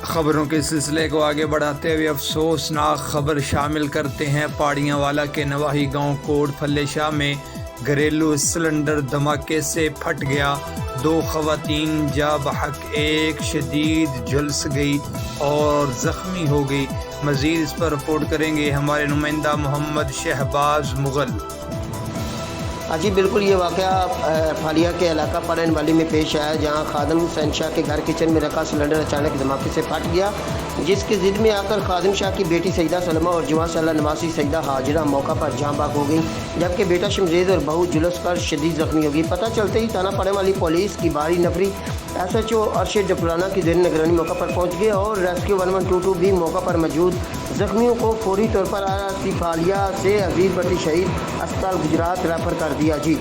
खबरों के सिलसिले को आगे बढ़ाते हुए अफसोसनाक खबर शामिल करते हैं। पाड़ियांवाला के नवाही गांव कोट फल्लेशाह में घरेलू सिलेंडर धमाके से फट गया। 2 खवातीन जा बहक, एक शदीद झुलस गई और ज़ख्मी हो गई। मज़ीद इस पर रिपोर्ट करेंगे हमारे नुमाइंदा मोहम्मद शहबाज मुग़ल। जी बिल्कुल, ये वाक़या फालिया के इलाका पड़न वाली में पेश आया, जहां खादिम हुसैन शाह के घर किचन में रखा सिलेंडर अचानक धमाके से फट गया, जिसकी ज़िद में आकर खादिम शाह की बेटी सईदा सलमा और जवान साल नवासी सईदा हाजिरा मौका पर जाँ बाग हो गई, जबकि बेटा शमजेद और बहू जुलूस कर शदीद ज़ख्मी हो गई। पता चलते ही थाना पड़न वाली पुलिस की भारी नफरी SHO अरशद जफराना की ज़ेर निगरानी मौका पर पहुँच गए और रेस्क्यू 1122 भी मौका पर मौजूद ज़ख्मियों को फौरी तौर पर फालिया से अजीज भट्टी शहीद अस्पताल गुजरात रेफर कर दिया। जी।